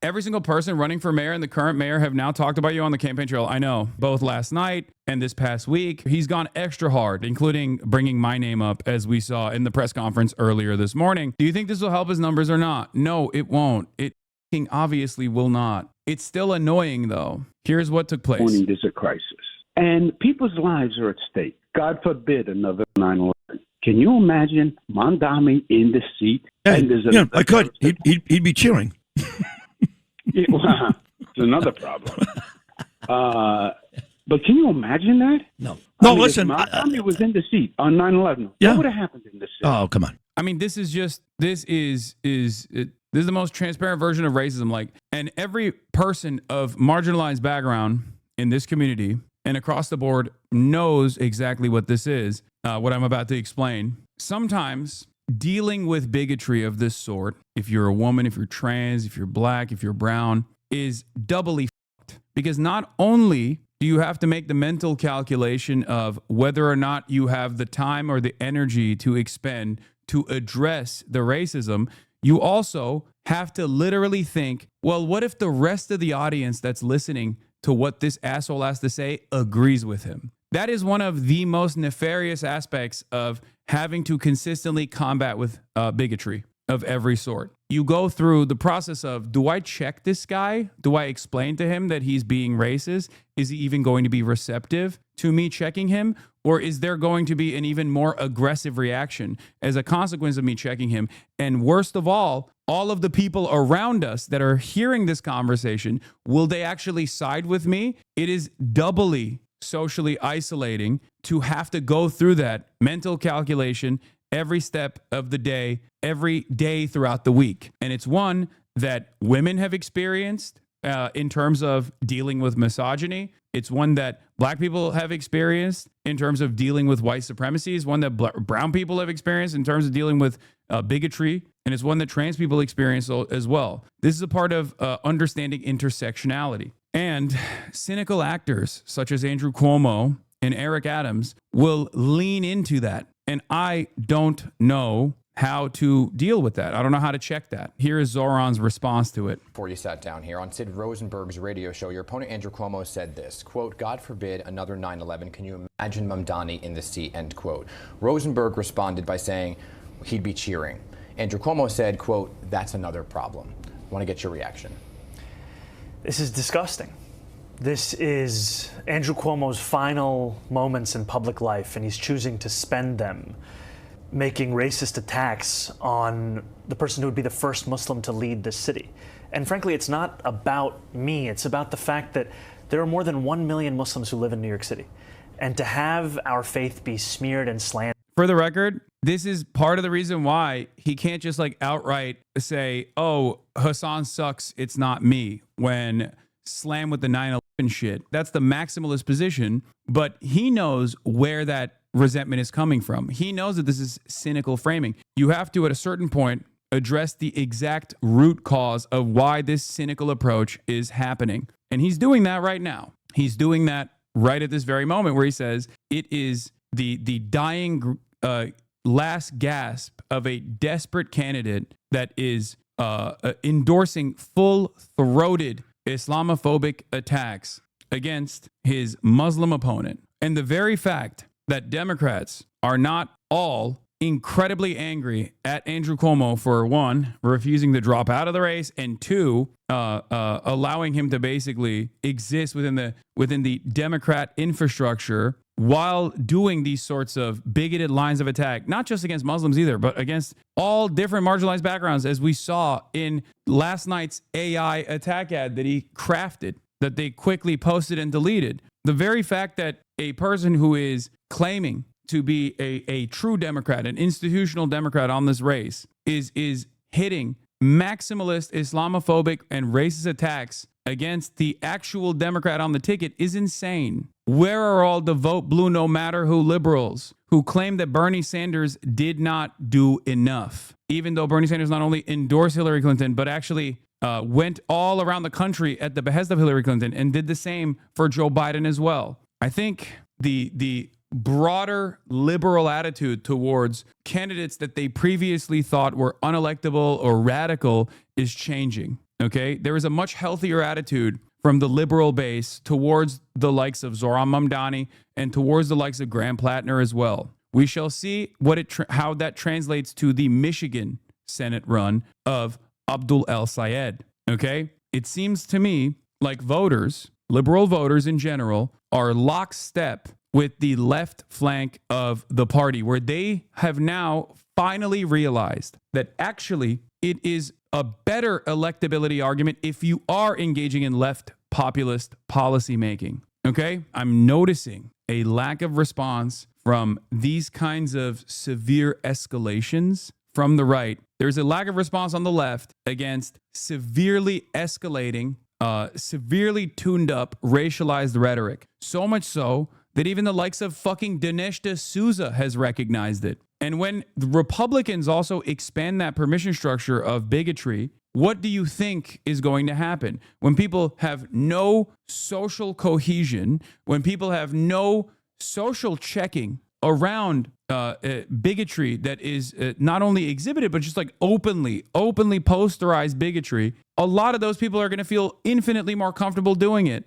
Every single person running for mayor and the current mayor have now talked about you on the campaign trail. I know, both last night and this past week. He's gone extra hard, including bringing my name up, as we saw in the press conference earlier this morning. Do you think this will help his numbers or not? No, it won't. It obviously will not. It's still annoying, though. Here's what took place. There's a crisis, and people's lives are at stake. God forbid another 9/11. Can you imagine Mondami in the seat? Hey, yeah, I could. He'd be cheering. Yeah, well, it's another problem. But can you imagine that? No. Listen. Mondami was in the seat on 9/11. Yeah. What would have happened in the seat? Oh, come on. I mean, this is the most transparent version of racism. Like, and every person of marginalized background in this community and across the board knows exactly what this is, what I'm about to explain. Sometimes dealing with bigotry of this sort, if you're a woman, if you're trans, if you're black, if you're brown, is doubly fucked. Because not only do you have to make the mental calculation of whether or not you have the time or the energy to expend to address the racism, you also have to literally think, well, what if the rest of the audience that's listening to what this asshole has to say agrees with him? That is one of the most nefarious aspects of having to consistently combat with bigotry of every sort. You go through the process of, do I check this guy? Do I explain to him that he's being racist? Is he even going to be receptive to me checking him? Or is there going to be an even more aggressive reaction as a consequence of me checking him? And worst of all of the people around us that are hearing this conversation, will they actually side with me? It is doubly socially isolating to have to go through that mental calculation every step of the day, every day throughout the week. And it's one that women have experienced in terms of dealing with misogyny. It's one that black people have experienced in terms of dealing with white supremacy. It's one that brown people have experienced in terms of dealing with bigotry. And it's one that trans people experience as well. This is a part of understanding intersectionality. And cynical actors such as Andrew Cuomo and Eric Adams will lean into that. And I don't know how to deal with that. I don't know how to check that. Here is Zohran's response to it. Before you sat down here on Sid Rosenberg's radio show, your opponent Andrew Cuomo said this, quote, "God forbid another 9/11. Can you imagine Mamdani in the seat?" End quote. Rosenberg responded by saying he'd be cheering. Andrew Cuomo said, quote, "That's another problem." I want to get your reaction. This is disgusting. This is Andrew Cuomo's final moments in public life, and he's choosing to spend them making racist attacks on the person who would be the first Muslim to lead this city. And frankly, it's not about me. It's about the fact that there are more than 1 million Muslims who live in New York City. And to have our faith be smeared and slandered. For the record, this is part of the reason why he can't just like outright say, oh, Hasan sucks, it's not me, when slam with the 9/11 shit. That's the maximalist position, but he knows where that resentment is coming from. He knows that this is cynical framing. You have to, at a certain point, address the exact root cause of why this cynical approach is happening. And he's doing that right now. He's doing that right at this very moment where he says it is the dying last gasp of a desperate candidate that is endorsing full-throated Islamophobic attacks against his Muslim opponent. And the very fact that Democrats are not all incredibly angry at Andrew Cuomo for, one, refusing to drop out of the race, and two, allowing him to basically exist within the Democrat infrastructure while doing these sorts of bigoted lines of attack, not just against Muslims either, but against all different marginalized backgrounds, as we saw in last night's AI attack ad that he crafted, that they quickly posted and deleted. The very fact that a person who is claiming to be a true Democrat, an institutional Democrat on this race, is hitting maximalist, Islamophobic, and racist attacks against the actual Democrat on the ticket is insane. Where are all the vote blue no matter who liberals who claim that Bernie Sanders did not do enough? Even though Bernie Sanders not only endorsed Hillary Clinton, but actually went all around the country at the behest of Hillary Clinton and did the same for Joe Biden as well. I think the broader liberal attitude towards candidates that they previously thought were unelectable or radical is changing. Okay. There is a much healthier attitude from the liberal base towards the likes of Zohran Mamdani and towards the likes of Graham Plattner as well. We shall see how that translates to the Michigan Senate run of Abdul El Sayed. Okay. It seems to me like voters, liberal voters in general, are lockstep with the left flank of the party, where they have now finally realized that actually it is a better electability argument if you are engaging in left populist policy making. Okay? I'm noticing a lack of response from these kinds of severe escalations from the right. There's a lack of response on the left against severely escalating, severely tuned up racialized rhetoric. So much so that even the likes of fucking Dinesh D'Souza has recognized it. And when the Republicans also expand that permission structure of bigotry, what do you think is going to happen? When people have no social cohesion, when people have no social checking around bigotry that is not only exhibited, but just like openly posterized bigotry, a lot of those people are going to feel infinitely more comfortable doing it.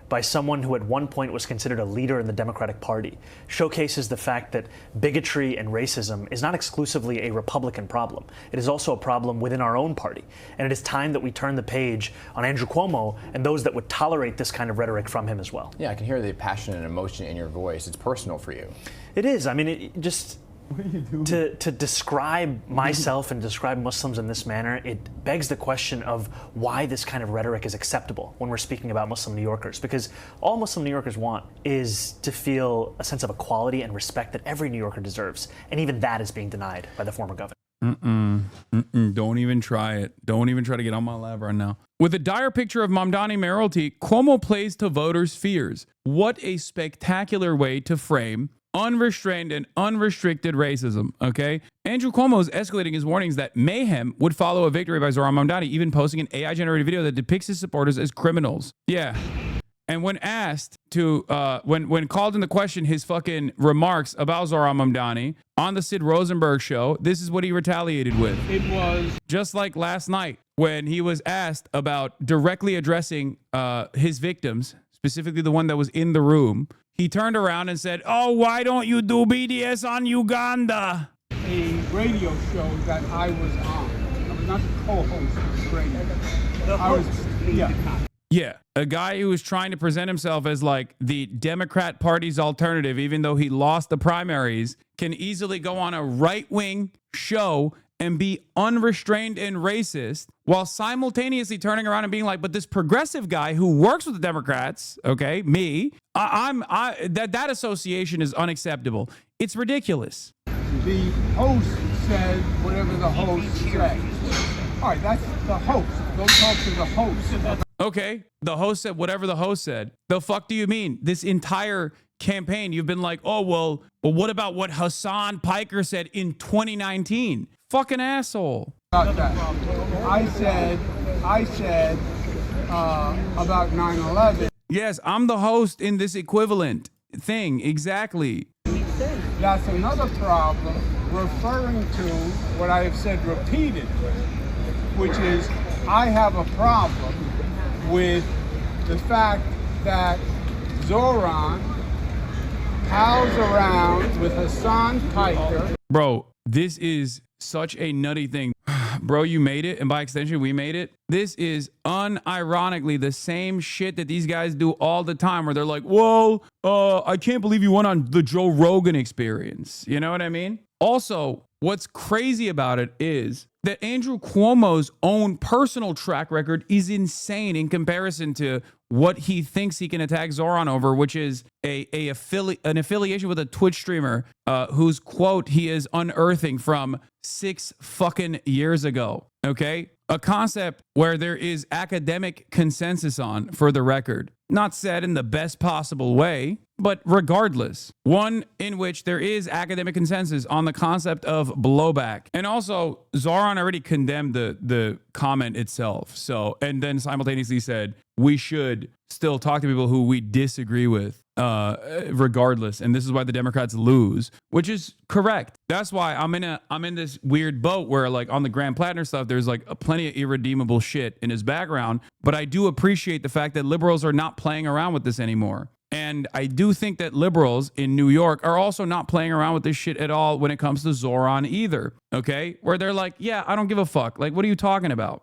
By someone who at one point was considered a leader in the Democratic Party showcases the fact that bigotry and racism is not exclusively a Republican problem. It is also a problem within our own party. And it is time that we turn the page on Andrew Cuomo and those that would tolerate this kind of rhetoric from him as well. Yeah, I can hear the passion and emotion in your voice. It's personal for you. It is. I mean, it just... To describe myself and describe Muslims in this manner, it begs the question of why this kind of rhetoric is acceptable when we're speaking about Muslim New Yorkers. Because all Muslim New Yorkers want is to feel a sense of equality and respect that every New Yorker deserves. And even that is being denied by the former governor. Don't even try it. Don't even try to get on my lap right now. With a dire picture of Mamdani mayoralty, Cuomo plays to voters' fears. What a spectacular way to frame unrestrained and unrestricted racism, okay? Andrew Cuomo is escalating his warnings that mayhem would follow a victory by Zohran Mamdani, even posting an AI-generated video that depicts his supporters as criminals. Yeah. And when asked to, when called into question his fucking remarks about Zohran Mamdani on the Sid Rosenberg show, this is what he retaliated with. It was just like last night when he was asked about directly addressing his victims, specifically the one that was in the room. He turned around and said, "Oh, why don't you do BDS on Uganda?" A radio show that I was on. I was not the co-host of the radio. The host. Yeah, a guy who was trying to present himself as like the Democrat Party's alternative, even though he lost the primaries, can easily go on a right-wing show and be unrestrained and racist while simultaneously turning around and being like, but this progressive guy who works with the Democrats, okay, me, that association is unacceptable. It's ridiculous. The host said whatever the host said. All right, that's the host. Go talk to the host. Okay, the host said whatever the host said. The fuck do you mean? This entire campaign, you've been like, oh, well, what about what Hassan Piker said in 2019? Fucking asshole. About that. I said about 9/11. Yes, I'm the host in this equivalent thing. Exactly. That's another problem, referring to what I have said repeatedly, which is I have a problem with the fact that Zohran pals around with Hassan Piker. Bro, this is such a nutty thing. Bro, you made it, and by extension, we made it. This is unironically the same shit that these guys do all the time, where they're like, whoa, I can't believe you went on the Joe Rogan Experience. You know what I mean? Also, what's crazy about it is that Andrew Cuomo's own personal track record is insane in comparison to what he thinks he can attack Zohran over, which is an affiliation with a Twitch streamer whose quote he is unearthing from 6 fucking years ago. Okay? A concept where there is academic consensus on, for the record. Not said in the best possible way, But regardless, one in which there is academic consensus on the concept of blowback. And also, Zohran already condemned the comment itself. So, and then simultaneously said, we should still talk to people who we disagree with, regardless. And this is why the Democrats lose, which is correct. That's why I'm in this weird boat where, like, on the Graham Plattner stuff, there's like plenty of irredeemable shit in his background. But I do appreciate the fact that liberals are not playing around with this anymore. And I do think that liberals in New York are also not playing around with this shit at all when it comes to Zohran either. Okay? Where they're like, yeah, I don't give a fuck. Like, what are you talking about?